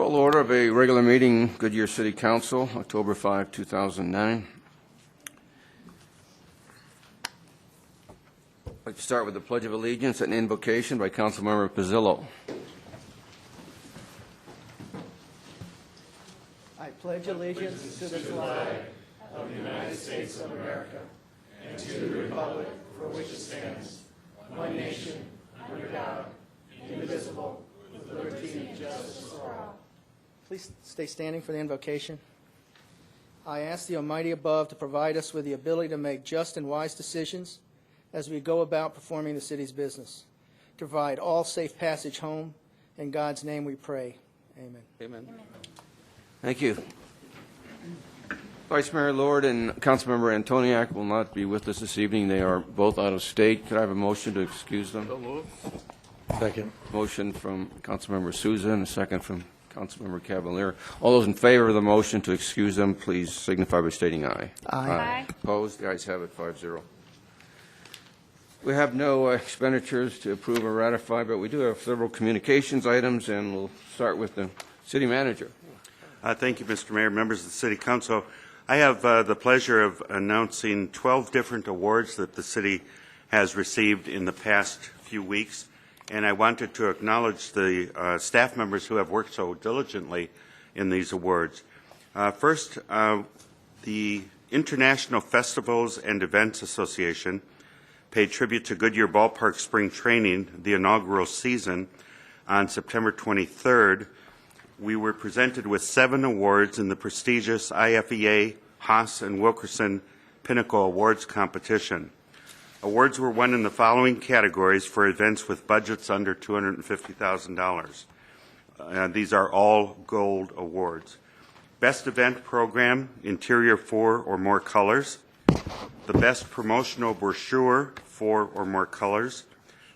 Call to order of a regular meeting, Goodyear City Council, October 5, 2009. I'd like to start with the Pledge of Allegiance and Invocation by Councilmember Pizzillo. I pledge allegiance to the flag of the United States of America and to the republic for which it stands, one nation, under God, indivisible, with liberty and justice for all. Please stay standing for the invocation. I ask the Almighty above to provide us with the ability to make just and wise decisions as we go about performing the city's business, to provide all safe passage home. In God's name we pray. Amen. Amen. Thank you. Vice Mayor Lord and Councilmember Antoniak will not be with us this evening. They are both out of state. Could I have a motion to excuse them? So moved. Second. Motion from Councilmember Souza and a second from Councilmember Cavalier. All those in favor of the motion to excuse them, please signify by stating aye. Aye. Opposed? The ayes have it, 5-0. We have no expenditures to approve or ratify, but we do have several communications items, and we'll start with the city manager. Thank you, Mr. Mayor, members of the City Council. I have the pleasure of announcing 12 different awards that the city has received in the past few weeks, and I wanted to acknowledge the staff members who have worked so diligently in these awards. First, the International Festivals and Events Association paid tribute to Goodyear Ballpark Spring Training, the inaugural season, on September 23rd. We were presented with 7 awards in the prestigious IFEA, Haas, and Wilkerson Pinnacle Awards competition. Awards were won in the following categories for events with budgets under $250,000. These are all gold awards. Best Event Program, Interior 4 or more colors. The Best Promotional Brochure, 4 or more colors.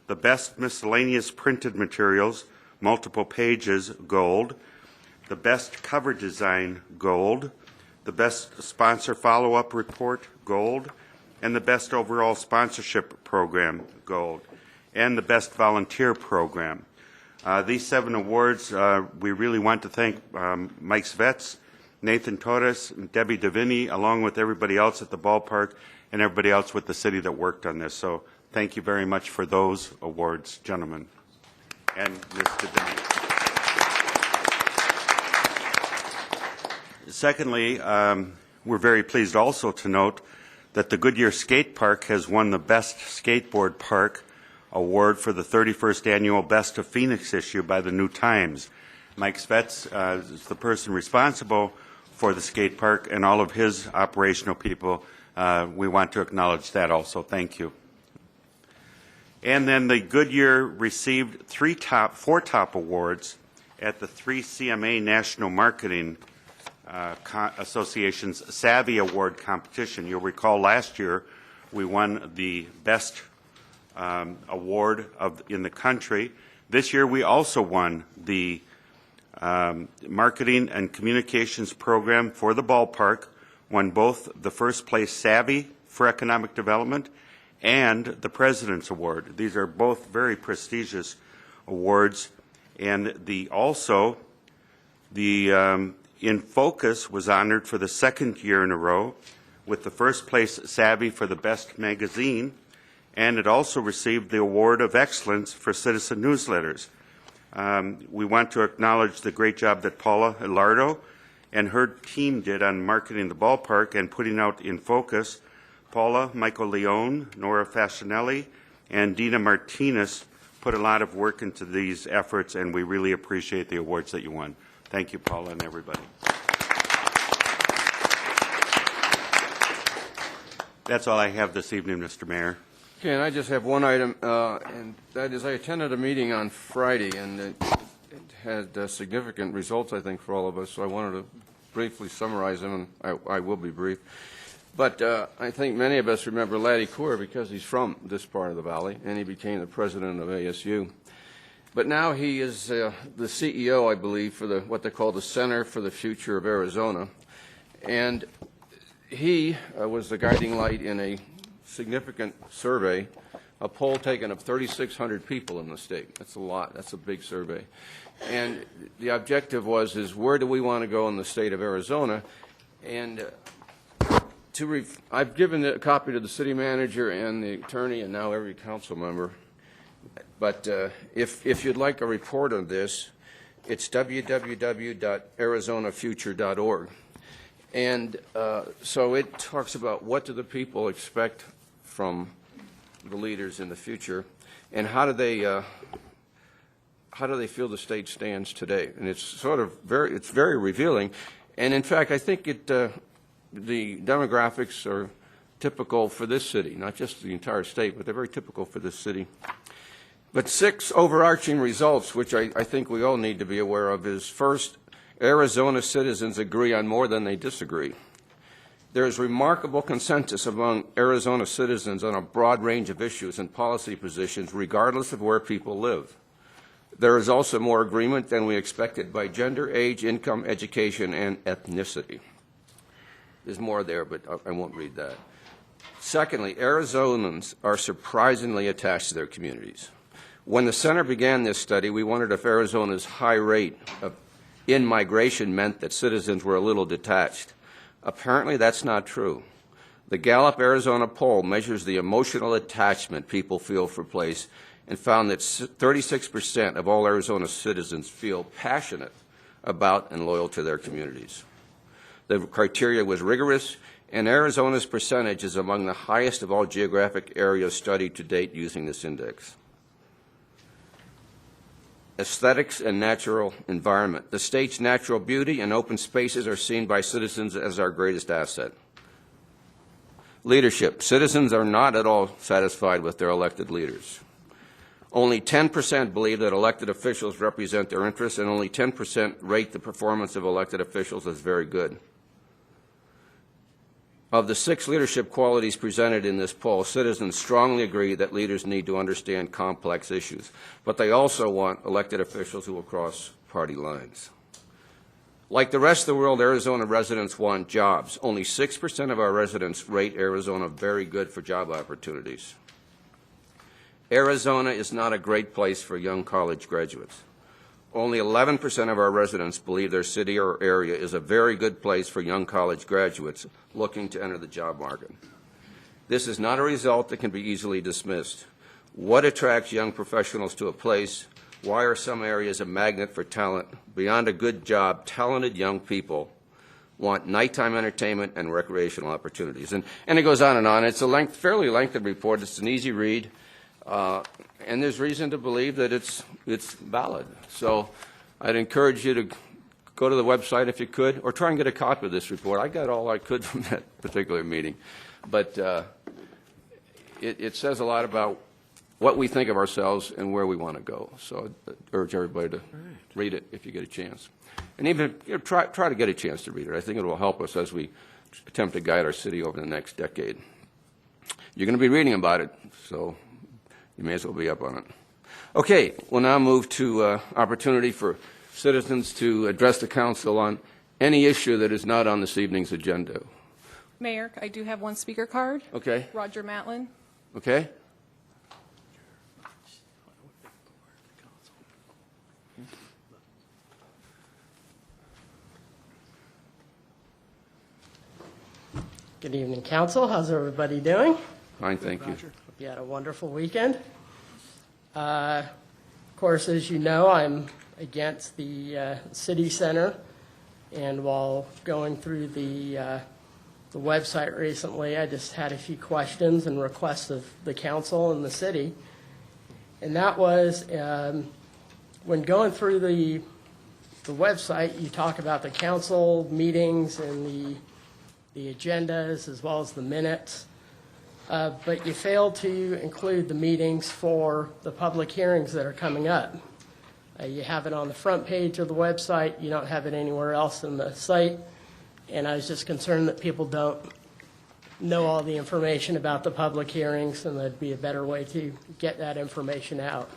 The Best Miscellaneous Printed Materials, multiple pages, gold. The Best Cover Design, gold. The Best Sponsor Follow-Up Report, gold. And the Best Overall Sponsorship Program, gold. And the Best Volunteer Program. These 7 awards, we really want to thank Mike Svets, Nathan Torres, and Debbie Davini, along with everybody else at the ballpark and everybody else with the city that worked on this. So thank you very much for those awards, gentlemen. And Ms. Davini. Secondly, we're very pleased also to note that the Goodyear Skate Park has won the Best Skateboard Park Award for the 31st Annual Best of Phoenix issue by the New Times. Mike Svets is the person responsible for the skate park and all of his operational people. We want to acknowledge that also. Thank you. And then the Goodyear received 4 top awards at the 3 CMA National Marketing Association's Savvy Award competition. You'll recall last year we won the best award in the country. This year we also won the Marketing and Communications Program for the ballpark, won both the first place Savvy for Economic Development and the President's Award. These are both very prestigious awards. And the In Focus was honored for the 2nd year in a row with the first place Savvy for the best magazine, and it also received the Award of Excellence for Citizen Newsletters. We want to acknowledge the great job that Paula Hilardo and her team did on marketing the ballpark and putting out In Focus. Paula, Michael Leone, Nora Fascinelli, and Dina Martinez put a lot of work into these efforts, and we really appreciate the awards that you won. Thank you, Paula, and everybody. That's all I have this evening, Mr. Mayor. Okay, and I just have one item, and that is I attended a meeting on Friday, and it had significant results, I think, for all of us, so I wanted to briefly summarize them, and I will be brief. But I think many of us remember Laddie Coor because he's from this part of the valley, and he became the president of ASU. But now he is the CEO, I believe, for what they call the Center for the Future of Arizona. And he was the guiding light in a significant survey a poll taken of 3,600 people in the state. That's a lot. That's a big survey. And the objective is where do we want to go in the state of Arizona? And I've given a copy to the city manager and the attorney and now every council member. But if you'd like a report on this, it's www.arizonafuture.org. And so it talks about what do the people expect from the leaders in the future, and how do they feel the state stands today? And it's sort of very revealing. And in fact, I think the demographics are typical for this city, not just the entire state, but they're very typical for this city. But 6 overarching results, which I think we all need to be aware of, is first, Arizona citizens agree on more than they disagree. There is remarkable consensus among Arizona citizens on a broad range of issues and policy positions, regardless of where people live. There is also more agreement than we expected by gender, age, income, education, and ethnicity. There's more there, but I won't read that. Secondly, Arizonans are surprisingly attached to their communities. When the center began this study, we wondered if Arizona's high rate of in-migration meant that citizens were a little detached. Apparently, that's not true. The Gallup Arizona poll measures the emotional attachment people feel for place and found that 36% of all Arizona citizens feel passionate about and loyal to their communities. The criteria was rigorous, and Arizona's percentage is among the highest of all geographic areas studied to date using this index. Aesthetics and natural environment. The state's natural beauty and open spaces are seen by citizens as our greatest asset. Leadership. Citizens are not at all satisfied with their elected leaders. Only 10% believe that elected officials represent their interests, and only 10% rate the performance of elected officials as very good. Of the 6 leadership qualities presented in this poll, citizens strongly agree that leaders need to understand complex issues, but they also want elected officials who will cross party lines. Like the rest of the world, Arizona residents want jobs. Only 6% of our residents rate Arizona very good for job opportunities. Arizona is not a great place for young college graduates. Only 11% of our residents believe their city or area is a very good place for young college graduates looking to enter the job market. This is not a result that can be easily dismissed. What attracts young professionals to a place? Why are some areas a magnet for talent? Beyond a good job, talented young people want nighttime entertainment and recreational opportunities. And it goes on and on. It's a fairly lengthy report. It's an easy read. And there's reason to believe that it's valid. So I'd encourage you to go to the website if you could, or try and get a copy of this report. I got all I could from that particular meeting. But it says a lot about what we think of ourselves and where we want to go. So I urge everybody to read it if you get a chance. And even try to get a chance to read it. I think it will help us as we attempt to guide our city over the next decade. You're going to be reading about it, so you may as well be up on it. Okay, we'll now move to opportunity for citizens to address the council on any issue that is not on this evening's agenda. Mayor, I do have one speaker card. Okay. Roger Matlin. Okay. Good evening, council. How's everybody doing? Fine, thank you. You had a wonderful weekend. Of course, as you know, I'm against the city center, and while going through the website recently, I just had a few questions and requests of the council and the city. And that was, when going through the website, you talk about the council meetings and the agendas as well as the minutes. But you failed to include the meetings for the public hearings that are coming up. You have it on the front page of the website. You don't have it anywhere else in the site. And I was just concerned that people don't know all the information about the public hearings, and there'd be a better way to get that information out.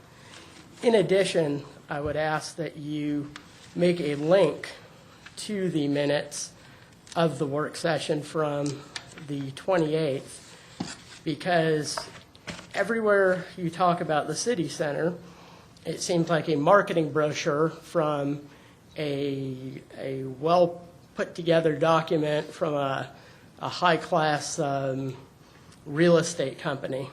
In addition, I would ask that you make a link to the minutes of the work session from the 28th, because everywhere you talk about the city center, it seems like a marketing brochure from a well put together document from a high class real estate company,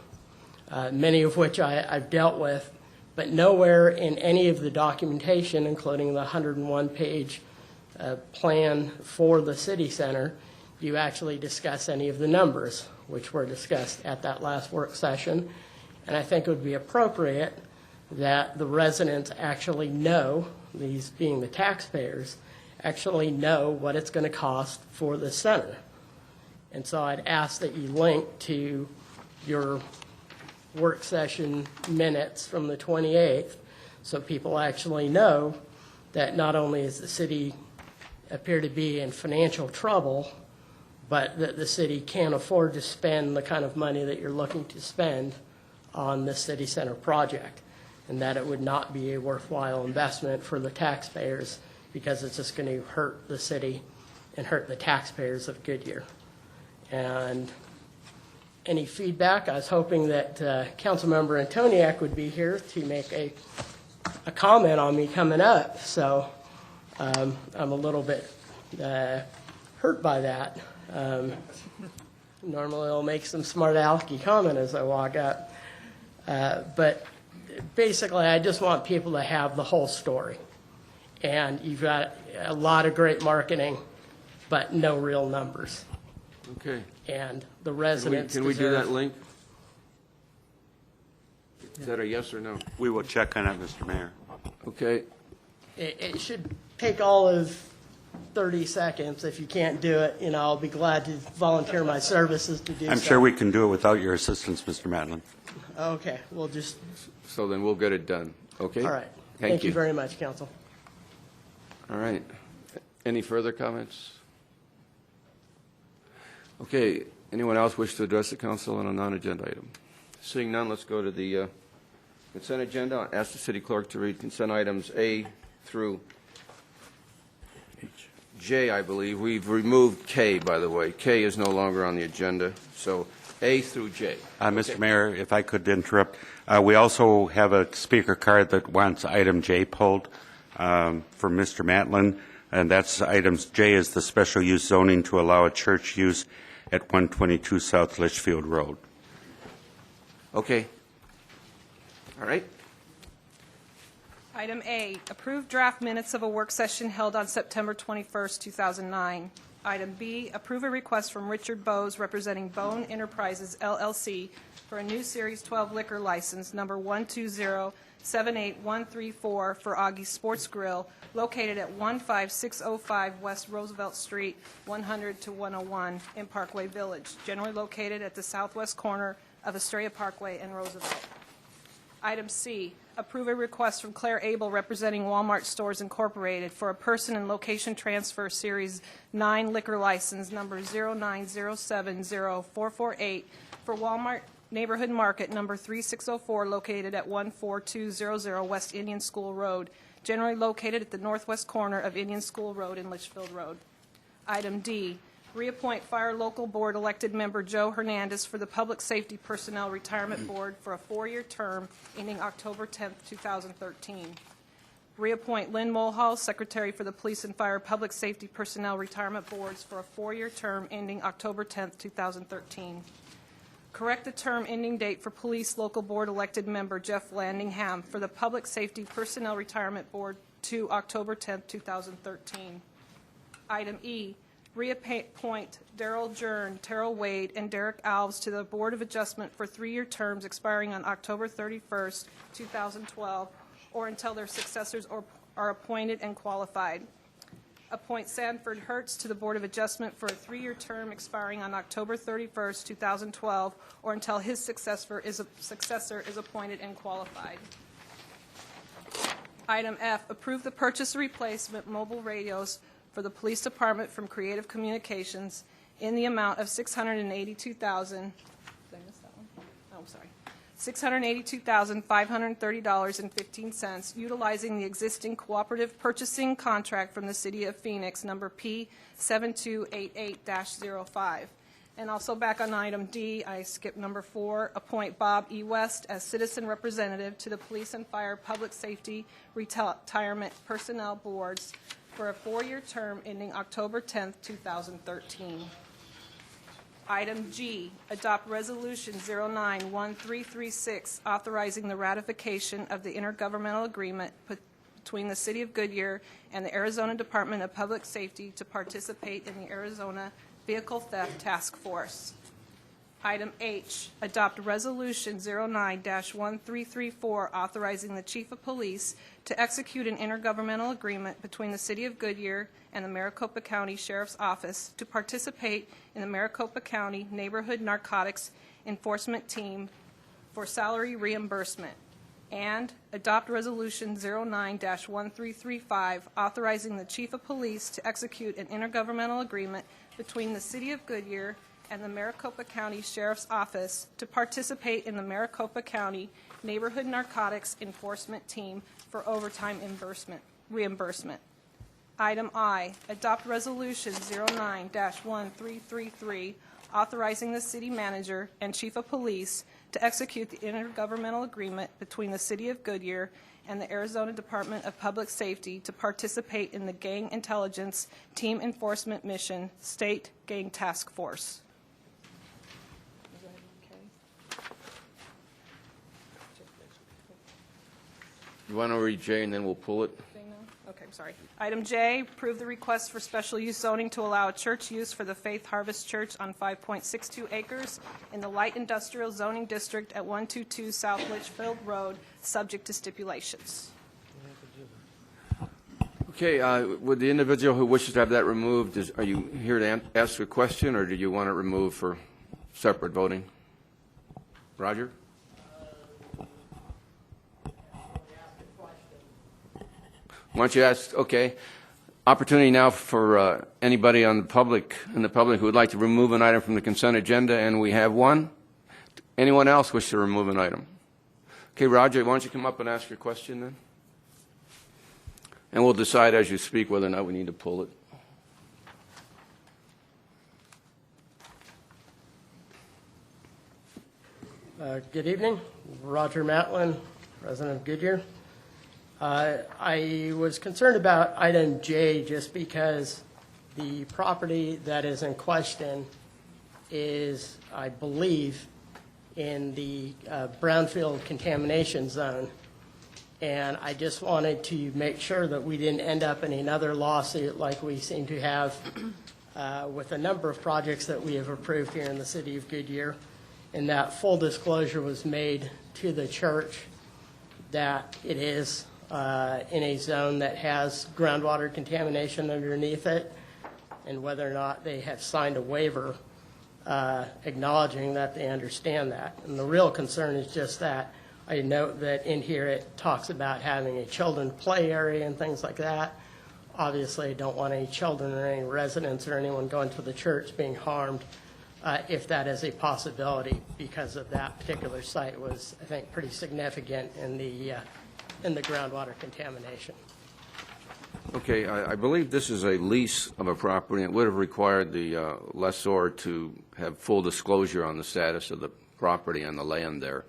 many of which I've dealt with, but nowhere in any of the documentation, including the 101-page plan for the city center, do you actually discuss any of the numbers, which were discussed at that last work session. And I think it would be appropriate that the residents actually know, these being the taxpayers, actually know what it's going to cost for the center. And so I'd ask that you link to your work session minutes from the 28th so people actually know that not only is the city appear to be in financial trouble, but that the city can't afford to spend the kind of money that you're looking to spend on the city center project, and that it would not be a worthwhile investment for the taxpayers because it's just going to hurt the city and hurt the taxpayers of Goodyear. And any feedback, I was hoping that Councilmember Antoniak would be here to make a comment on me coming up, so I'm a little bit hurt by that. Normally I'll make some smart alecky comment as I walk up. But basically I just want people to have the whole story. And you've got a lot of great marketing, but no real numbers. Okay. And the residents Can we do deserve- that link? Is that a yes or no? We will check on it, Mr. Mayor. Okay. It should take all of 30 seconds. If you can't do it, I'll be glad to volunteer my services to do so. I'm sure we can do it without your assistance, Mr. Matlin. Okay, we'll just, So then we'll get it done. Okay? all right. Thank you. very much, Council. All right. Any further comments? Okay. Anyone else wish to address the council on a non-agenda item? Seeing none, let's go to the consent agenda. I'll ask the city clerk to read consent items A through J, I believe. We've removed K, by the way. K is no longer on the agenda. So A through J. Mr. Mayor, if I could interrupt, we also have a speaker card that wants item J pulled for Mr. Matlin, and that's items J is the special use zoning to allow a church use at 122 South Litchfield Road. Okay. All right. Item A, approved draft minutes of a work session held on September 21st, 2009. Item B, approve a request from Richard Bowes representing Bone Enterprises, LLC, for a new Series 12 liquor license, number 120-78134, for Augie's Sports Grill, located at 15605 West Roosevelt Street, 100 to 101 in Parkway Village, generally located at the southwest corner of Astoria Parkway and Roosevelt. Item C, approve a request from Claire Abel representing Walmart Stores Incorporated for a person and location transfer Series 9 liquor license number 090704448 for Walmart Neighborhood Market number 3604 located at 14200 West Indian School Road, generally located at the northwest corner of Indian School Road and Litchfield Road. Item D, reappoint Fire Local Board elected member Joe Hernandez for the Public Safety Personnel Retirement Board for a 4-year term ending October 10, 2013. Reappoint Lynn Mulhall, Secretary for the Police and Fire Public Safety Personnel Retirement Boards for a 4-year term ending October 10, 2013. Correct the term ending date for Police Local Board elected member Jeff Landingham for the Public Safety Personnel Retirement Board to October 10, 2013. Item E, reappoint Daryl Jern, Terrell Wade, and Derek Alves to the Board of Adjustment for 3-year terms expiring on October 31st, 2012, or until their successors are appointed and qualified. Appoint Sanford Hertz to the Board of Adjustment for a 3-year term expiring on October 31st, 2012, or until his successor is appointed and qualified. Item F, approve the purchase or replacement mobile radios for the police department from Creative Communications in the amount of $682,000. Did I miss that one? Oh, I'm sorry. $682,530.15, utilizing the existing cooperative purchasing contract from the City of Phoenix, number P7288-05. And also back on item D, I skipped number 4, appoint Bob E. West as citizen representative to the Police and Fire Public Safety Retirement Personnel Boards for a 4-year term ending October 10th, 2013. Item G, adopt Resolution 091336, authorizing the ratification of the intergovernmental agreement between the City of Goodyear and the Arizona Department of Public Safety to participate in the Arizona Vehicle Theft Task Force. Item H, adopt Resolution 09-1334, authorizing the Chief of Police to execute an intergovernmental agreement between the City of Goodyear and the Maricopa County Sheriff's Office to participate in the Maricopa County Neighborhood Narcotics Enforcement Team for salary reimbursement. And adopt Resolution 09-1335, authorizing the Chief of Police to execute an intergovernmental agreement between the City of Goodyear and the Maricopa County Sheriff's Office to participate in the Maricopa County Neighborhood Narcotics Enforcement Team for overtime reimbursement. Item I, adopt Resolution 09-1333, authorizing the City Manager and Chief of Police to execute the intergovernmental agreement between the City of Goodyear and the Arizona Department of Public Safety to participate in the Gang Intelligence Team Enforcement Mission State Gang Task Force. Is that okay? You want to read J and then we'll pull it? Okay, I'm sorry. Item J, approve the request for special use zoning to allow church use for the Faith Harvest Church on 5.62 acres in the light industrial zoning district at 122 South Litchfield Road, subject to stipulations. Okay, would the individual who wishes to have that removed, are you here to ask a question, or do you want it removed for separate voting? Roger? Why don't you ask, okay. Opportunity now for anybody in the public who would like to remove an item from the consent agenda, and we have one. Anyone else wish to remove an item? Okay, Roger, why don't you come up and ask your question then? And we'll decide as you speak whether or not we need to pull it. Good evening. Roger Matlin, resident of Goodyear. I was concerned about item J just because the property that is in question is, I believe, in the brownfield contamination zone. And I just wanted to make sure that we didn't end up in another lawsuit like we seem to have with a number of projects that we have approved here in the city of Goodyear. And that full disclosure was made to the church that it is in a zone that has groundwater contamination underneath it, and whether or not they have signed a waiver acknowledging that they understand that. And the real concern is just that. I note that in here it talks about having a children play area and things like that. Obviously, I don't want any children or any residents or anyone going to the church being harmed if that is a possibility, because of that particular site was, I think, pretty significant in the groundwater contamination. Okay, I believe this is a lease of a property. It would have required the lessor to have full disclosure on the status of the property and the land there.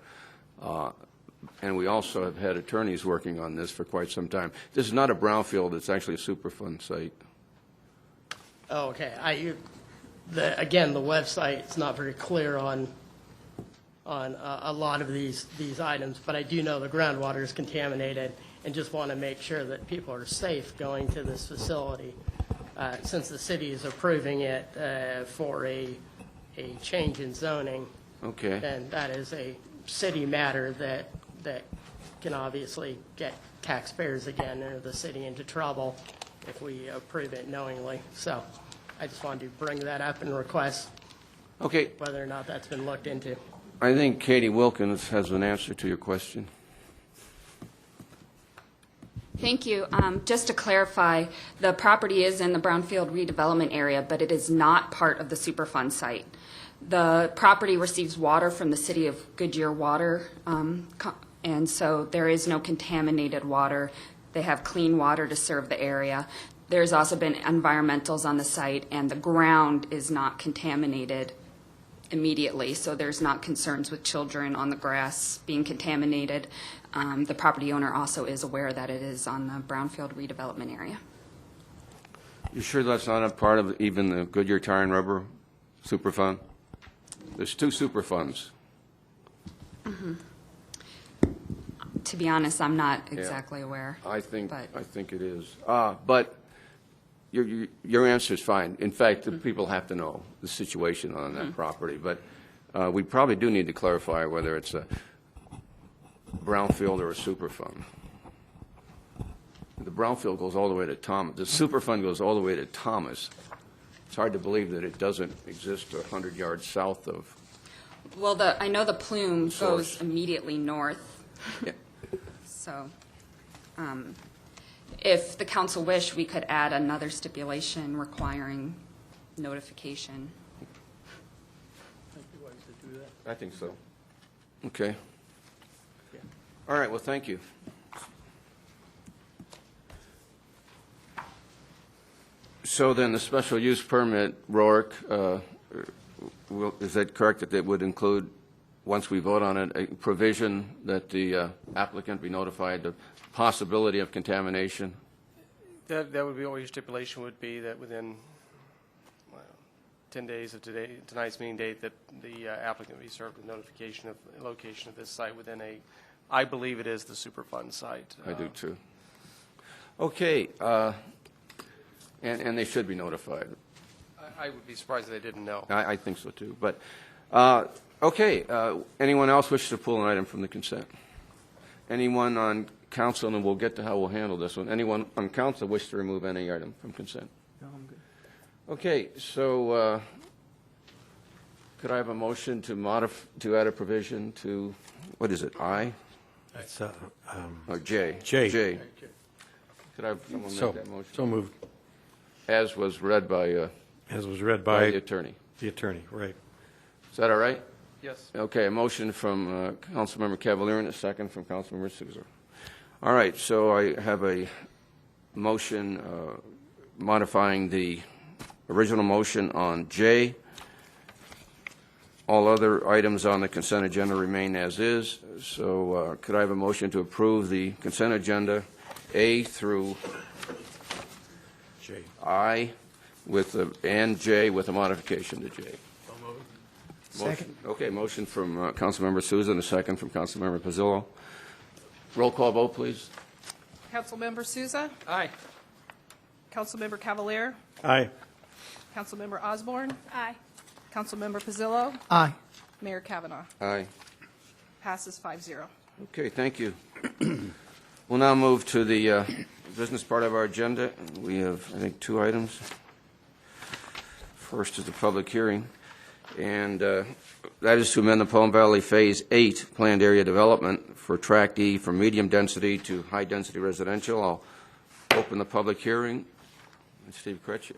And we also have had attorneys working on this for quite some time. This is not a brownfield, it's actually a Superfund site. Oh, okay. Again, the website is not very clear on a lot of these items, but I do know the groundwater is contaminated, and just want to make sure that people are safe going to this facility. Since the city is approving it for a change in zoning, Okay. then that is a city matter that can obviously get taxpayers again or the city into trouble if we approve it knowingly. So I just wanted to bring that up and request Okay, whether or not that's been looked into. I think Katie Wilkins has an answer to your question. Thank you. Just to clarify, the property is in the brownfield redevelopment area, but it is not part of the Superfund site. The property receives water from the City of Goodyear Water, and so there is no contaminated water. They have clean water to serve the area. There's also been environmentals on the site, and the ground is not contaminated immediately, so there's not concerns with children on the grass being contaminated. The property owner also is aware that it is on the brownfield redevelopment area. You sure that's not a part of even the Goodyear Tire and Rubber Superfund? There's two Superfunds. To be honest, I'm not exactly aware. I think but- it is. But your answer is fine. In fact, the people have to know the situation on that property. But we probably do need to clarify whether it's a brownfield or a Superfund. The brownfield goes all the way to Thomas. The Superfund goes all the way to Thomas. It's hard to believe that it doesn't exist 100 yards south of. Well, I know the plume Source. goes immediately north. Yeah. So if the council wish, we could add another stipulation requiring notification. I think so. Okay. All right, well, thank you. So then the special use permit, Rourke, is that correct that it would include, once we vote on it, a provision that the applicant be notified the possibility of contamination? That would be, what your stipulation would be, that within 10 days of tonight's meeting date, that the applicant be served with notification of the location of this site within I believe it is the Superfund site. I do too. Okay, and they should be notified. I would be surprised if they didn't know. I think so too. But, okay, anyone else wish to pull an item from the consent? Anyone on council, and we'll get to how we'll handle this one. Anyone on council wish to remove any item from consent? No, I'm good. Okay, so could I have a motion to add a provision to, what is it, I It's, or J? J. J. Could I have someone so, make that motion? so moved, As was read by as was read the by attorney. the attorney, right. Is that all right? Yes. Okay, a motion from Councilmember Cavalier and a second from Councilmember Souza. All right, so I have a motion modifying the original motion on J. All other items on the consent agenda remain as is. So could I have a motion to approve the consent agenda, A through J. I, and J with a modification to J? Second. Okay, motion from Councilmember Souza and a second from Councilmember Pizzillo. Roll call vote, please. Councilmember Souza? Aye. Councilmember Cavalier? Aye. Councilmember Osborne? Aye. Councilmember Pizzillo? Aye. Mayor Kavanaugh? Aye. Passes 5-0. Okay, thank you. We'll now move to the business part of our agenda. We have, I think, two items. First is the public hearing, and that is to amend the Palm Valley Phase 8 planned area development for Tract E from medium density to high density residential. I'll open the public hearing, and Steve Kretsch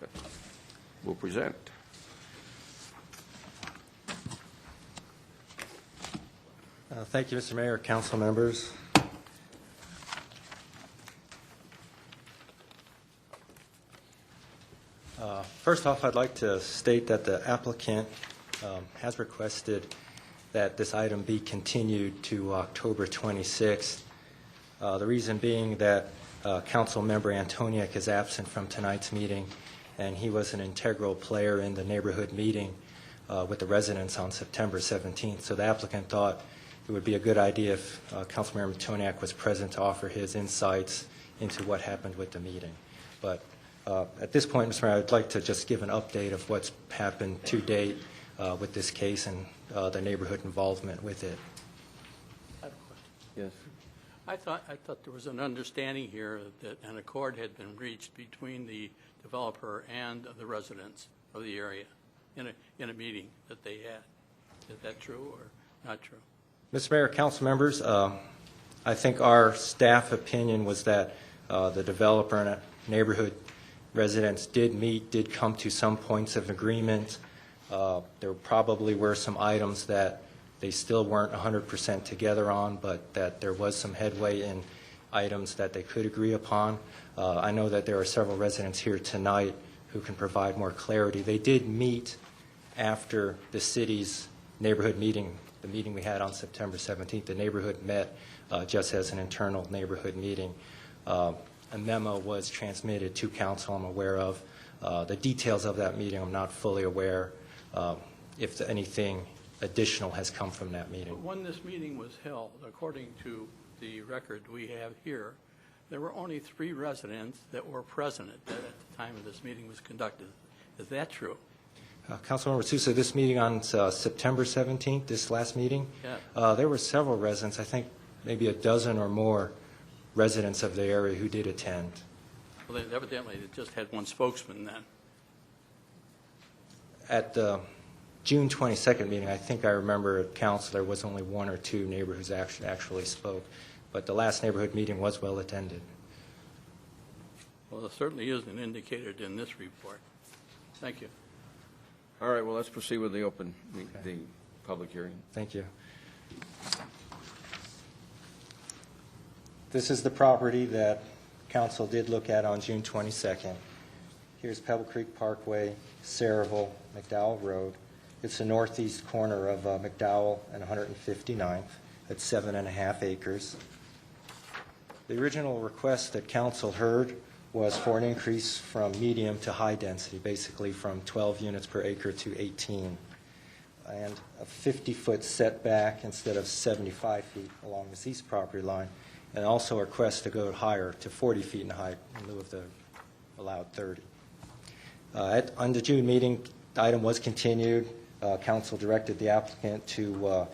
will present. Thank you, Mr. Mayor, council members. First off, I'd like to state that the applicant has requested that this item be continued to October 26th. The reason being that Council Member Antoniak is absent from tonight's meeting, and he was an integral player in the neighborhood meeting with the residents on September 17th. So the applicant thought it would be a good idea if Councilmember Antoniak was present to offer his insights into what happened with the meeting. But at this point, Mr. Mayor, I'd like to just give an update of what's happened to date with this case and the neighborhood involvement with it. I have a question. Yes. I thought there was an understanding here that an accord had been reached between the developer and the residents of the area in a meeting that they had. Is that true or not true? Mr. Mayor, council members, I think our staff opinion was that the developer and neighborhood residents did come to some points of agreement. There probably were some items that they still weren't 100% together on, but that there was some headway in items that they could agree upon. I know that there are several residents here tonight who can provide more clarity. They did meet after the city's neighborhood meeting, the meeting we had on September 17th. The neighborhood met just as an internal neighborhood meeting. A memo was transmitted to council, I'm aware of. The details of that meeting, I'm not fully aware if anything additional has come from that meeting. But when this meeting was held, according to the record we have here, there were only 3 residents that were present at the time of this meeting was conducted. Is that true? Councilmember Sousa, this meeting on September 17th, this last meeting, Yeah. there were several residents, I think maybe a dozen or more residents of the area who did attend. Well, they evidently they just had one spokesman then. At the June 22nd meeting, I think I remember at council there was only 1 or 2 neighbors who actually spoke, but the last neighborhood meeting was well attended. Well, there certainly isn't indicated in this report. Thank you. All right, well, let's proceed with the the public hearing. Thank you. This is the property that council did look at on June 22nd. Here's Pebble Creek Parkway, Saraville, McDowell Road. It's the northeast corner of McDowell and 159th. It's 7.5 acres. The original request that council heard was for an increase from medium to high density, basically from 12 units per acre to 18, and a 50-foot setback instead of 75 feet along this east property line, and also a request to go higher to 40 feet in height in lieu of the allowed 30. On the June meeting, the item was continued. Council directed the applicant to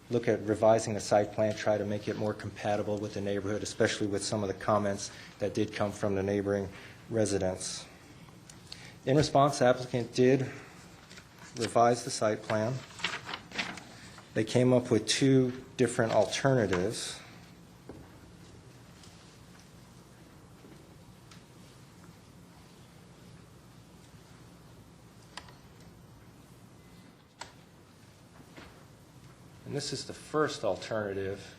look at revising the site plan, try to make it more compatible with the neighborhood, especially with some of the comments that did come from the neighboring residents. In response, the applicant did revise the site plan. They came up with 2 different alternatives. And this is the first alternative,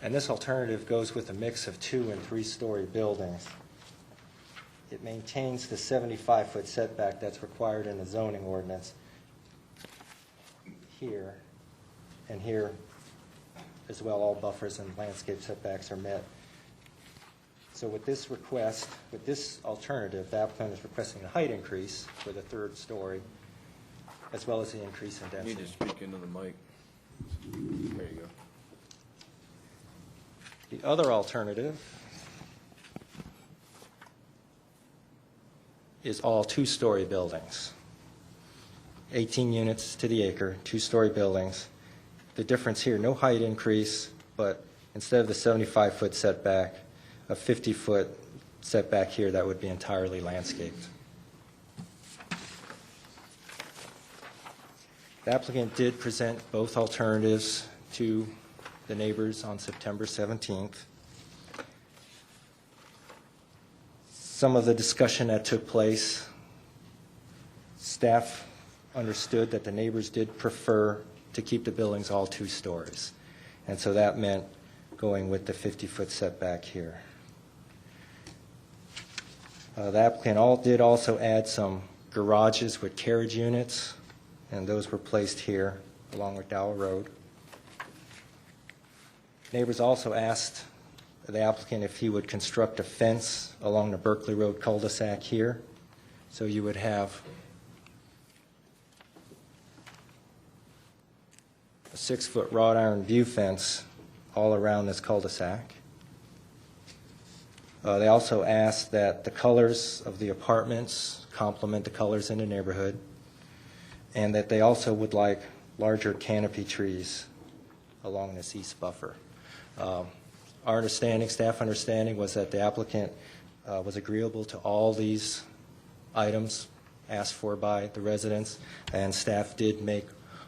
and this alternative goes with a mix of 2- and 3-story buildings. It maintains the 75-foot setback that's required in the zoning ordinance here and here as well. All buffers and landscape setbacks are met. So with this request, with this alternative, the applicant is requesting a height increase for the 3rd story as well as the increase in You density. need to speak into the mic. There you go. The other alternative is all 2-story buildings. 18 units to the acre, 2-story buildings. The difference here, no height increase, but instead of the 75-foot setback, a 50-foot setback here that would be entirely landscaped. The applicant did present both alternatives to the neighbors on September 17th. Some of the discussion that took place, staff understood that the neighbors did prefer to keep the buildings all 2 stories. And so that meant going with the 50-foot setback here. The applicant did also add some garages with carriage units, and those were placed here along McDowell Road. Neighbors also asked the applicant if he would construct a fence along the Berkeley Road cul-de-sac here, so you would have a 6-foot wrought iron view fence all around this cul-de-sac. They also asked that the colors of the apartments complement the colors in the neighborhood, and that they also would like larger canopy trees along this east buffer. Our understanding, staff understanding, was that the applicant was agreeable to all these items asked for by the residents, and staff did make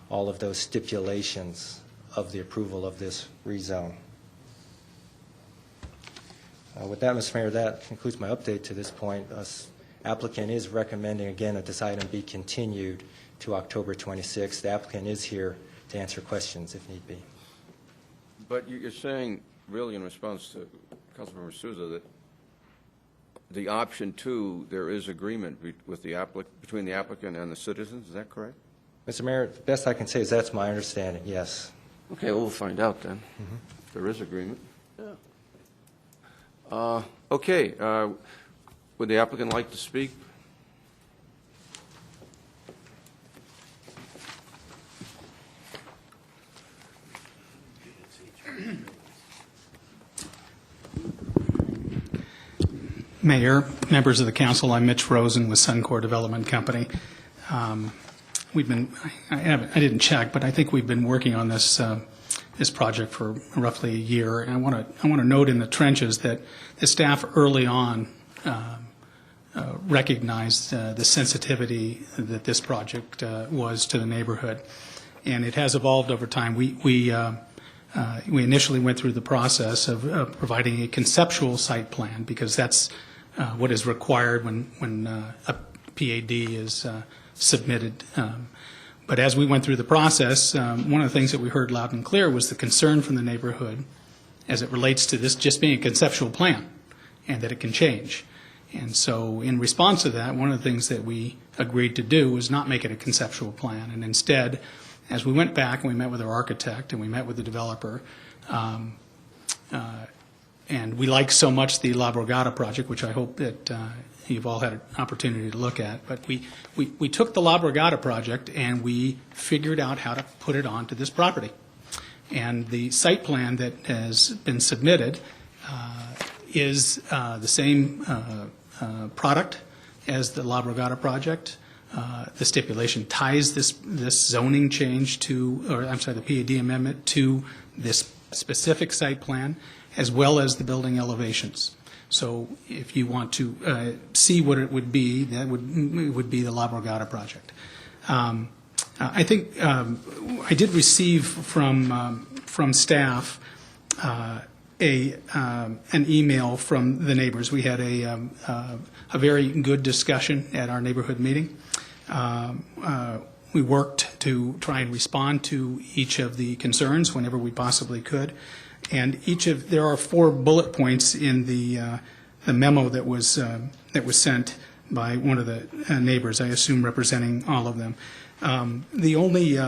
all of those stipulations of the approval of this rezone. With that, Mr. Mayor, that concludes my update to this point. Applicant is recommending, again, that this item be continued to October 26th. The applicant is here to answer questions if need be. But you're saying, really in response to Councilmember Sousa, that the option two, there is agreement with the between the applicant and the citizens, is that correct? Mr. Mayor, the best I can say is that's my understanding, yes. Okay, well, we'll find out then, if there is agreement. Okay, would the applicant like to speak? Mayor, members of the council, I'm Mitch Rosen with Suncor Development Company. We've been, I didn't check, but I think we've been working on this project for roughly a year. And I want to note in the trenches that the staff early on recognized the sensitivity that this project was to the neighborhood, and it has evolved over time. We initially went through the process of providing a conceptual site plan, because that's what is required when a PAD is submitted. But as we went through the process, one of the things that we heard loud and clear was the concern from the neighborhood as it relates to this just being a conceptual plan, and that it can change. And so in response to that, one of the things that we agreed to do was not make it a conceptual plan, and instead, as we went back and we met with our architect and we met with the developer, and we like so much the La Borgata project, which I hope that you've all had an opportunity to look at, but we took the La Borgata project and we figured out how to put it onto this property. And the site plan that has been submitted is the same product as the La Borgata project. The stipulation ties this zoning change to, or I'm sorry, the PAD amendment to this specific site plan, as well as the building elevations. So if you want to see what it would be, that would be the La Borgata project. I think I did receive from staff an email from the neighbors. We had a very good discussion at our neighborhood meeting. We worked to try and respond to each of the concerns whenever we possibly could. And there are 4 bullet points in the memo that was sent by one of the neighbors, I assume representing all of them. The only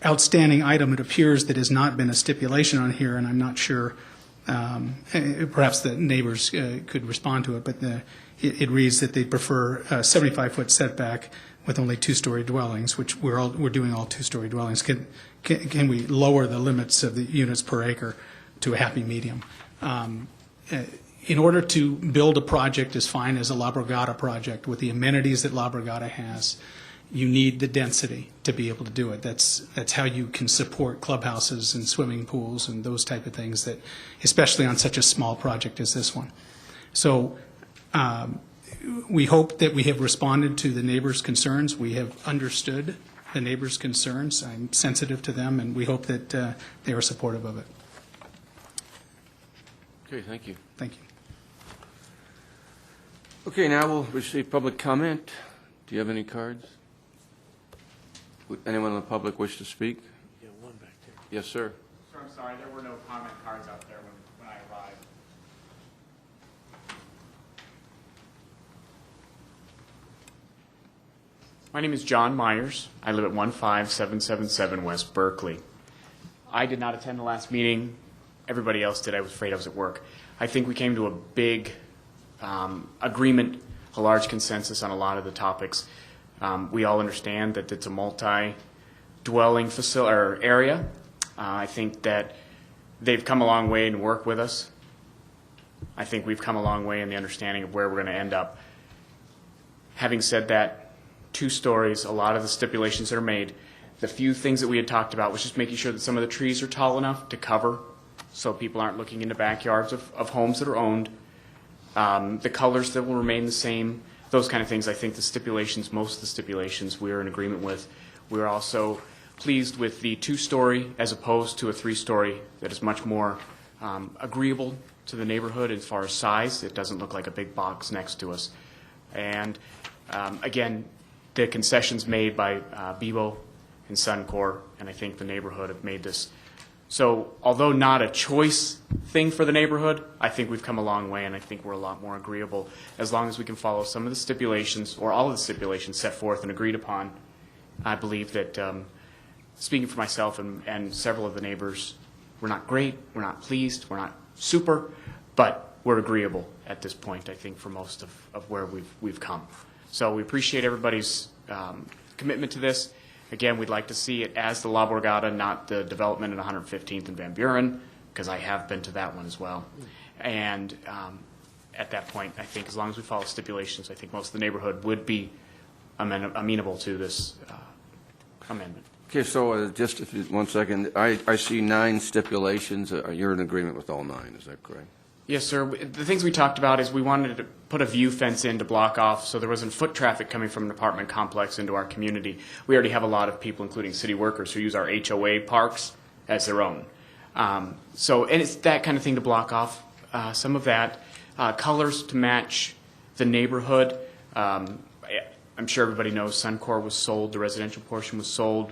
outstanding item, it appears, that has not been a stipulation on here, and I'm not sure, perhaps the neighbors could respond to it, but it reads that they prefer a 75-foot setback with only 2-story dwellings, which we're doing all 2-story dwellings. Can we lower the limits of the units per acre to a happy medium? In order to build a project as fine as a La Borgata project with the amenities that La Borgata has, you need the density to be able to do it. That's how you can support clubhouses and swimming pools and those type of things, that, especially on such a small project as this one. So we hope that we have responded to the neighbors' concerns. We have understood the neighbors' concerns. I'm sensitive to them, and we hope that they are supportive of it. Okay, thank you. Thank you. Okay, now we'll receive public comment. Do you have any cards? Would anyone in the public wish to speak? Yeah, one back there. Yes, sir. Sir, I'm sorry, there were no comment cards out there when I arrived. My name is John Myers. I live at 15777 West Berkeley. I did not attend the last meeting. Everybody else did. I was afraid I was at work. I think we came to a big agreement, a large consensus on a lot of the topics. We all understand that it's a multi-dwelling facility or area. I think that they've come a long way and work with us. I think we've come a long way in the understanding of where we're going to end up. Having said that, 2 stories, a lot of the stipulations that are made, the few things that we had talked about was just making sure that some of the trees are tall enough to cover so people aren't looking into backyards of homes that are owned. The colors that will remain the same, those kind of things. I think the stipulations, most of the stipulations we're in agreement with. We're also pleased with the 2-story as opposed to a 3-story that is much more agreeable to the neighborhood as far as size. It doesn't look like a big box next to us. And again, the concessions made by Bebo and Suncor, and I think the neighborhood have made this So although not a choice thing for the neighborhood, I think we've come a long way, and I think we're a lot more agreeable as long as we can follow some of the stipulations or all of the stipulations set forth and agreed upon. I believe that, speaking for myself and several of the neighbors, we're not great, we're not pleased, we're not super, but we're agreeable at this point, I think, for most of where we've come. So we appreciate everybody's commitment to this. Again, we'd like to see it as the La Borgata, not the development at 115th and Van Buren, because I have been to that one as well. And at that point, I think as long as we follow stipulations, I think most of the neighborhood would be amenable to this amendment. Okay, so just if you, 1 second, I see 9 stipulations. You're in agreement with all 9, is that correct? Yes, sir. The things we talked about is we wanted to put a view fence in to block off so there wasn't foot traffic coming from an apartment complex into our community. We already have a lot of people, including city workers, who use our HOA parks as their own. And it's that kind of thing to block off some of that. Colors to match the neighborhood. I'm sure everybody knows Suncor was sold, the residential portion was sold.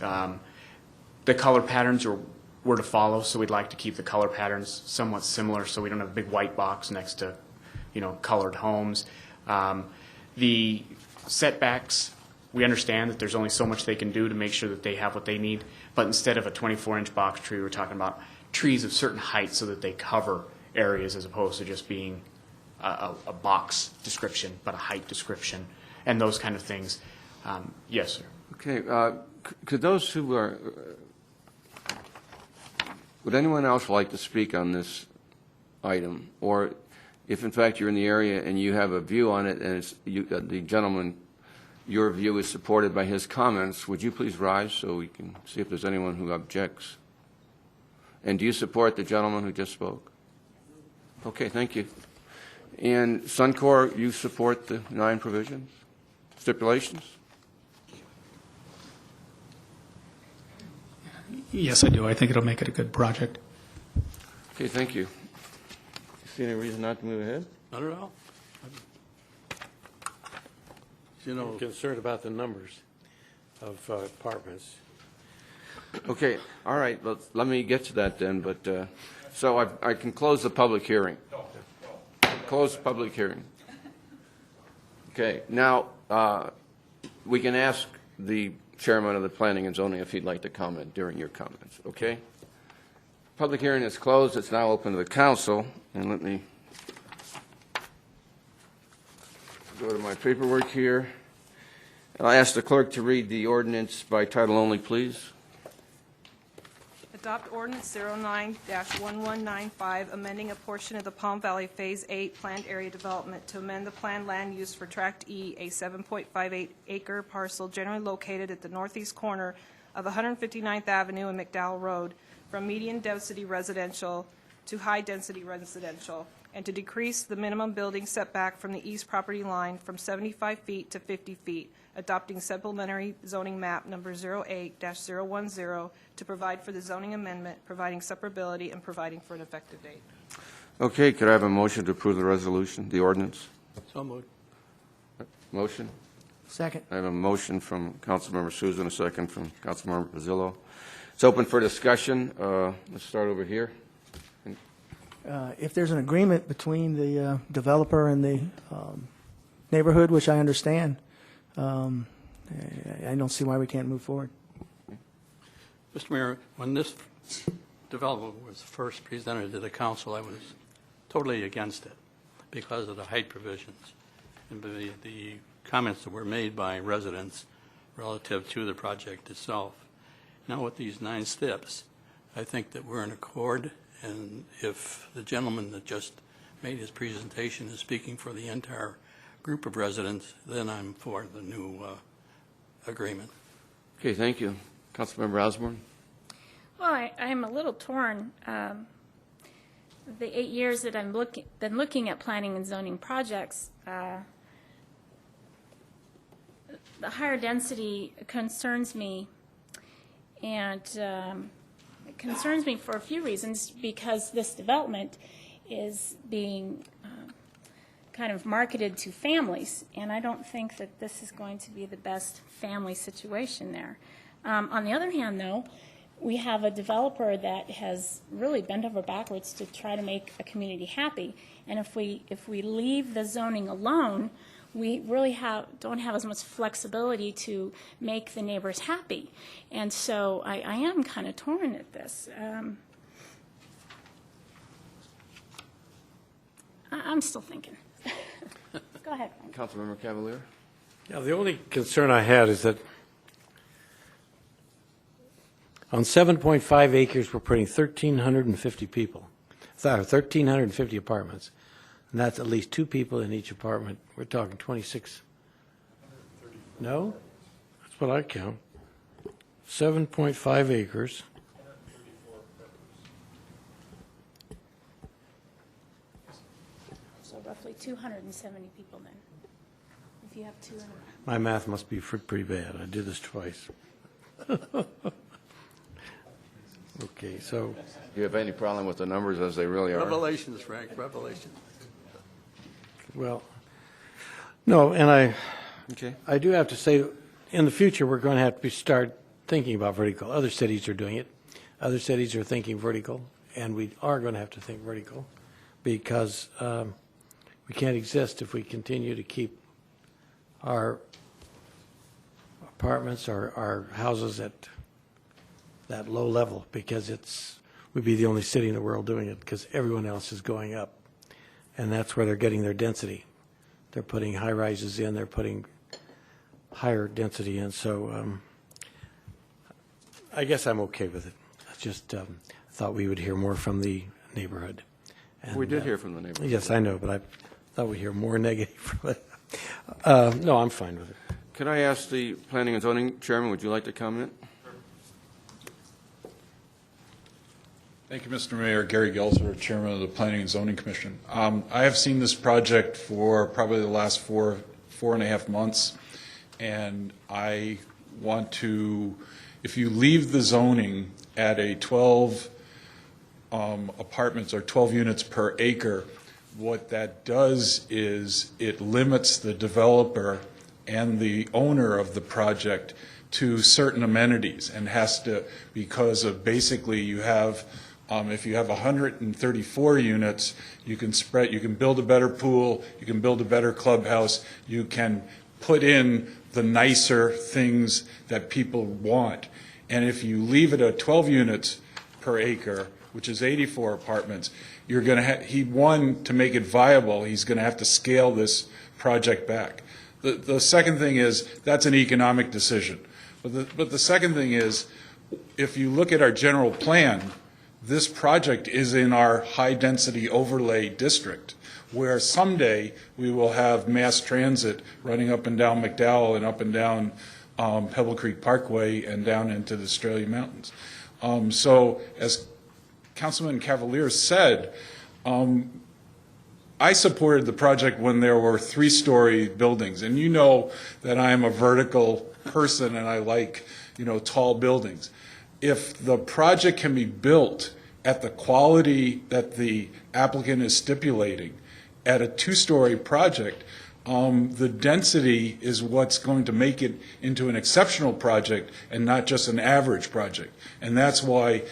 The color patterns were to follow, so we'd like to keep the color patterns somewhat similar so we don't have a big white box next to, colored homes. The setbacks, we understand that there's only so much they can do to make sure that they have what they need, but instead of a 24-inch box tree, we're talking about trees of certain height so that they cover areas as opposed to just being a box description, but a height description, and those kind of things. Yes, sir. Okay, could those who are, would anyone else like to speak on this item? Or if in fact you're in the area and you have a view on it and it's, the gentleman, your view is supported by his comments, would you please rise so we can see if there's anyone who objects? And do you support the gentleman who just spoke? Okay, thank you. And Suncor, you support the 9 provisions, stipulations? Yes, I do. I think it'll make it a good project. Okay, thank you. See any reason not to move ahead? Not at all. I'm concerned about the numbers of apartments. Okay, all right, well, let me get to that then, but, so I can close the public hearing. Close the public hearing. Okay, now, we can ask the chairman of the Planning and Zoning if he'd like to comment during your comments, okay? Public hearing is closed. It's now open to the council, and let me go to my paperwork here. I'll ask the clerk to read the ordinance by title only, please. Adopt ordinance 09-1195, amending a portion of the Palm Valley Phase 8 planned area development to amend the planned land use for Tract E, a 7.58-acre parcel generally located at the northeast corner of 159th Avenue and McDowell Road, from medium-density residential to high-density residential, and to decrease the minimum building setback from the east property line from 75 feet to 50 feet, adopting supplementary zoning map number 08-010 to provide for the zoning amendment, providing separability, and providing for an effective date. Okay, could I have a motion to approve the resolution, the ordinance? So moved. Motion? Second. I have a motion from Councilmember Souza and a second from Councilmember Pizzillo. It's open for discussion. Let's start over here. If there's an agreement between the developer and the neighborhood, which I understand, I don't see why we can't move forward. Mr. Mayor, when this development was first presented to the council, I was totally against it because of the height provisions and the comments that were made by residents relative to the project itself. Now with these 9 steps, I think that we're in accord, and if the gentleman that just made his presentation is speaking for the entire group of residents, then I'm for the new agreement. Okay, thank you. Councilmember Osborne? Well, I'm a little torn. The 8 years that I've been looking at planning and zoning projects, the higher density concerns me, and it concerns me for a few reasons, because this development is being kind of marketed to families, and I don't think that this is going to be the best family situation there. On the other hand, though, we have a developer that has really bent over backwards to try to make a community happy. And if we leave the zoning alone, we really don't have as much flexibility to make the neighbors happy. And so I am kind of torn at this. I'm still thinking. Go ahead, Frank. Councilmember Cavalier? Yeah, the only concern I had is that on 7.5 acres, we're putting 1,350 people, 1,350 apartments, and that's at least 2 people in each apartment. We're talking 26. No? That's what I count. 7.5 acres. So roughly 270 people then, if you have 200. My math must be pretty bad. I did this twice. Okay, so, Do you have any problem with the numbers as they really are? Revelations, Frank, revelations. well, no, and Okay. I do have to say, in the future, we're going to have to start thinking about vertical. Other cities are doing it. Other cities are thinking vertical, and we are going to have to think vertical because we can't exist if we continue to keep our apartments or our houses at that low level, because we'd be the only city in the world doing it because everyone else is going up. And that's where they're getting their density. They're putting high rises in, they're putting higher density in. So I guess I'm okay with it. I just thought we would hear more from the neighborhood. And, We did hear from the neighbors. Yes, I know, but I thought we'd hear more negative from it. No, I'm fine with it. Could I ask the Planning and Zoning Chairman, would you like to comment? Thank you, Mr. Mayor. Gary Gelser, Chairman of the Planning and Zoning Commission. I have seen this project for probably the last four and a half months, and I want to, if you leave the zoning at a 12 apartments or 12 units per acre, what that does is it limits the developer and the owner of the project to certain amenities, and has to, because of basically you have, if you have 134 units, you can build a better pool, you can build a better clubhouse, you can put in the nicer things that people want. And if you leave it at 12 units per acre, which is 84 apartments, you're going to to make it viable, he's going to have to scale this project back. The second thing is, that's an economic decision. But the second thing is, if you look at our general plan, this project is in our high-density overlay district, where someday we will have mass transit running up and down McDowell and up and down Pebble Creek Parkway and down into the Australia Mountains. So as Councilman Cavalier said, I supported the project when there were 3-story buildings, and you know that I am a vertical person and I like, tall buildings. If the project can be built at the quality that the applicant is stipulating at a 2-story project, the density is what's going to make it into an exceptional project and not just an average project. And that's why,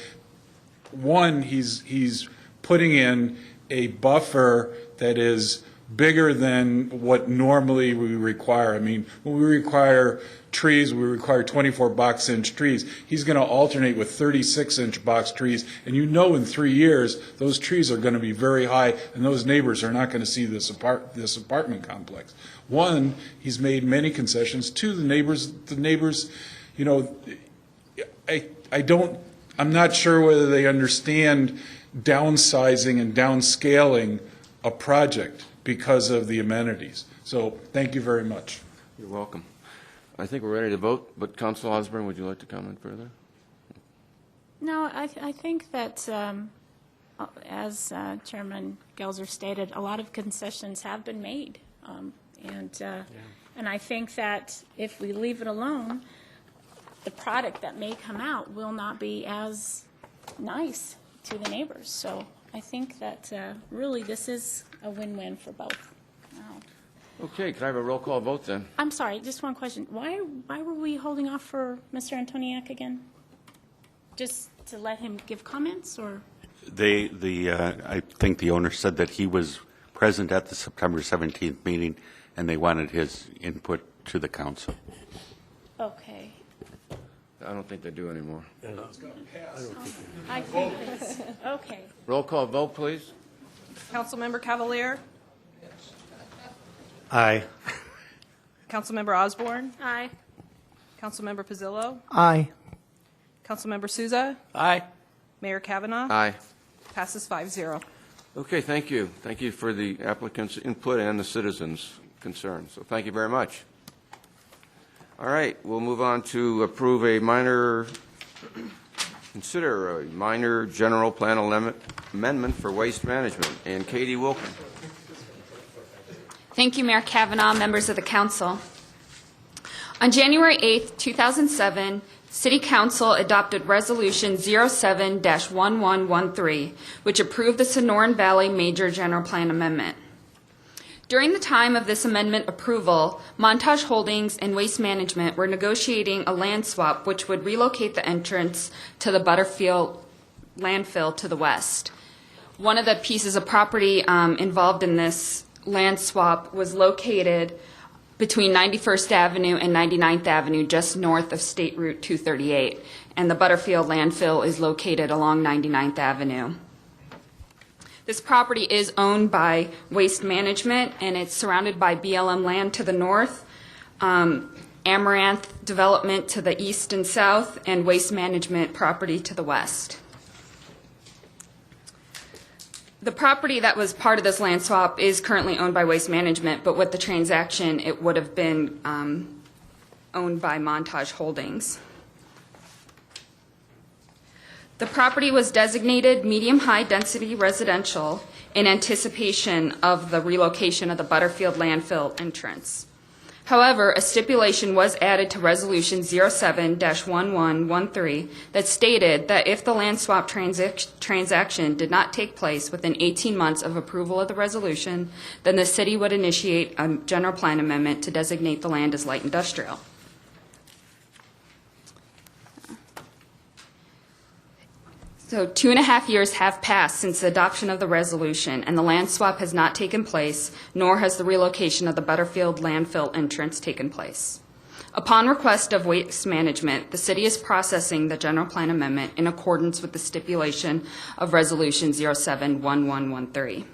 one, he's putting in a buffer that is bigger than what normally we require. I mean, when we require trees, we require 24 box-inch trees. He's going to alternate with 36-inch box trees, and in 3 years, those trees are going to be very high, and those neighbors are not going to see this apartment complex. One, he's made many concessions. Two, the neighbors, I'm not sure whether they understand downsizing and downscaling a project because of the amenities. So thank you very much. You're welcome. I think we're ready to vote, but Council Osborne, would you like to comment further? No, I think that, as Chairman Gelser stated, a lot of concessions have been made. And I think that if we leave it alone, the product that may come out will not be as nice to the neighbors. So I think that really this is a win-win for both. Okay, can I have a roll call vote then? I'm sorry, just one question. Why were we holding off for Mr. Antoniak again? just to let him give comments, or? I think the owner said that he was present at the September 17th meeting, and they wanted his input to the council. Okay. I don't think they do anymore. I think it's, okay. Roll call vote, please. Councilmember Cavalier? Aye. Councilmember Osborne? Aye. Councilmember Pizzillo? Aye. Councilmember Souza? Aye. Mayor Kavanaugh? Aye. Passes 5-0. Okay, thank you. Thank you for the applicant's input and the citizens' concerns. So thank you very much. All right, we'll move on to approve consider a minor general plan amendment for waste management. And Katie Wilkin. Thank you, Mayor Kavanaugh, members of the council. On January 8th, 2007, City Council adopted Resolution 07-1113, which approved the Sonoran Valley Major General Plan Amendment. During the time of this amendment approval, Montage Holdings and Waste Management were negotiating a land swap which would relocate the entrance to the Butterfield landfill to the west. One of the pieces of property involved in this land swap was located between 91st Avenue and 99th Avenue, just north of State Route 238, and the Butterfield landfill is located along 99th Avenue. This property is owned by Waste Management, and it's surrounded by BLM land to the north, Amaranth Development to the east and south, and Waste Management property to the west. The property that was part of this land swap is currently owned by Waste Management, but with the transaction, it would have been owned by Montage Holdings. The property was designated medium-high density residential in anticipation of the relocation of the Butterfield landfill entrance. However, a stipulation was added to Resolution 07-1113 that stated that if the land swap transaction did not take place within 18 months of approval of the resolution, then the city would initiate a general plan amendment to designate the land as light industrial. So 2.5 years have passed since the adoption of the resolution, and the land swap has not taken place, nor has the relocation of the Butterfield landfill entrance taken place. Upon request of Waste Management, the city is processing the general plan amendment in accordance with the stipulation of Resolution 07-1113.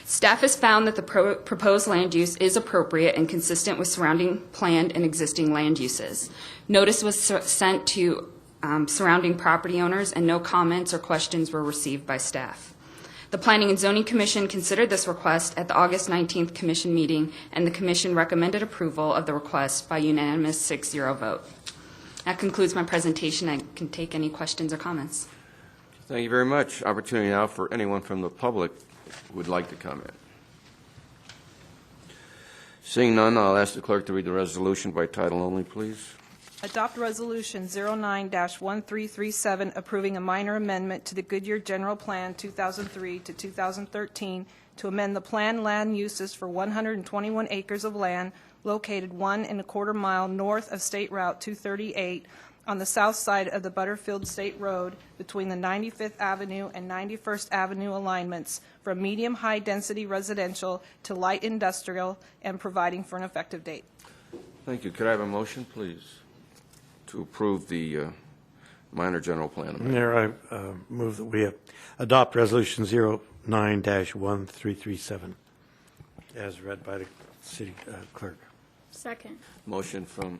Staff has found that the proposed land use is appropriate and consistent with surrounding planned and existing land uses. Notice was sent to surrounding property owners, and no comments or questions were received by staff. The Planning and Zoning Commission considered this request at the August 19th Commission meeting, and the Commission recommended approval of the request by unanimous 6-0 vote. That concludes my presentation. I can take any questions or comments. Thank you very much. Opportunity now for anyone from the public who would like to comment. Seeing none, I'll ask the clerk to read the resolution by title only, please. Adopt Resolution 09-1337, approving a minor amendment to the Goodyear General Plan 2003 to 2013 to amend the planned land uses for 121 acres of land located 1¼ mile north of State Route 238 on the south side of the Butterfield State Road between the 95th Avenue and 91st Avenue alignments from medium-high density residential to light industrial, and providing for an effective date. Thank you. Could I have a motion, please, to approve the minor general plan amendment? Mayor, I move that we adopt Resolution 09-1337 as read by the city clerk. Second. Motion from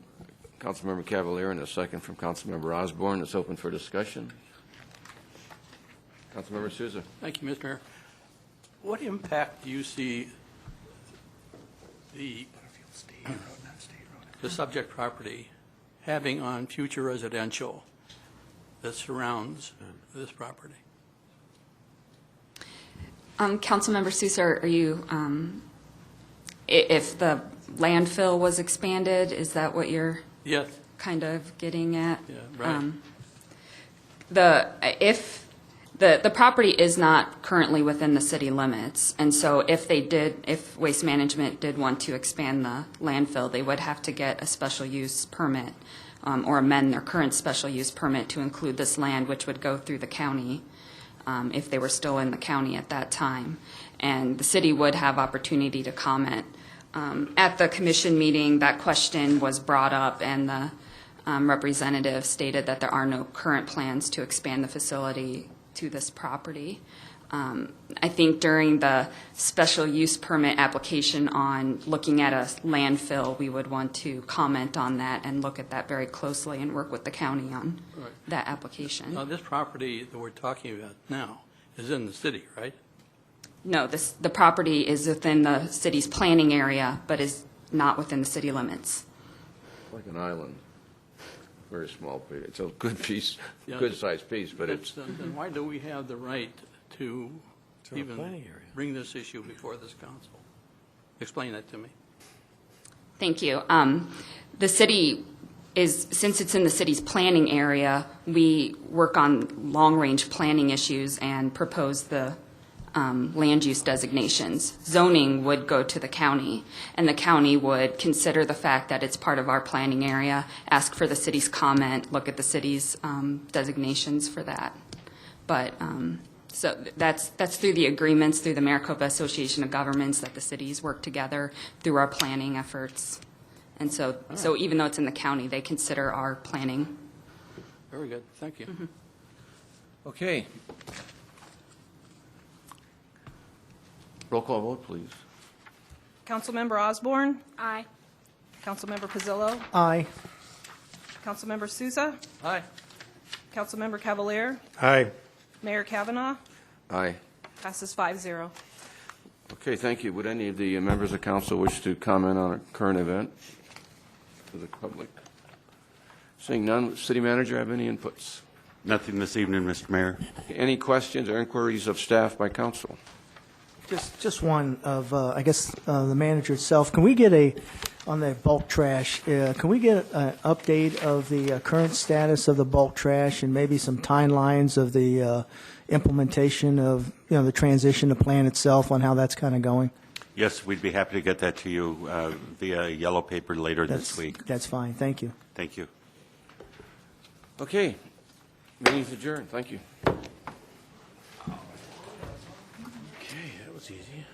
Councilmember Cavalier and a second from Councilmember Osborne. It's open for discussion. Councilmember Souza. Thank you, Mr. Mayor. What impact do you see the subject property having on future residential that surrounds this property? Councilmember Sousa, are you, if the landfill was expanded, is that what you're Yes. kind of getting at? Yeah, right. The property is not currently within the city limits, and so if Waste Management did want to expand the landfill, they would have to get a special use permit or amend their current special use permit to include this land, which would go through the county if they were still in the county at that time. And the city would have opportunity to comment. At the commission meeting, that question was brought up, and the representative stated that there are no current plans to expand the facility to this property. I think during the special use permit application on looking at a landfill, we would want to comment on that and look at that very closely and work with the county on Right. that application. Now, this property that we're talking about now is in the city, right? No, the property is within the city's planning area, but is not within the city limits. Like an island. Very small piece. It's a good piece, Yeah. good-sized piece, but it's, Then why do we have the right to our even planning area. bring this issue before this council? Explain that to me. Thank you. The city is, since it's in the city's planning area, we work on long-range planning issues and propose the land use designations. Zoning would go to the county, and the county would consider the fact that it's part of our planning area, ask for the city's comment, look at the city's designations for that. But so that's through the agreements, through the Maricopa Association of Governments, that the cities work together through our planning efforts. And so even though it's in the county, they consider our planning. Very good, thank you. okay. Roll call vote, please. Councilmember Osborne, Aye. Councilmember Pizzillo, Aye. Councilmember Souza, Aye. Councilmember Cavalier, Aye. Mayor Kavanaugh, Aye. passes 5-0. Okay, thank you. Would any of the members of council wish to comment on a current event to the public? Seeing none, city manager, have any inputs? Nothing this evening, Mr. Mayor. Any questions or inquiries of staff by council? Just one of, I guess, the manager itself. Can we get on the bulk trash, can we get an update of the current status of the bulk trash and maybe some timelines of the implementation of, the transition to plan itself on how that's kind of going? Yes, we'd be happy to get that to you via yellow paper later this week. That's fine. Thank you. Thank you. Okay, meeting's adjourned. Thank you. Okay, that was easy.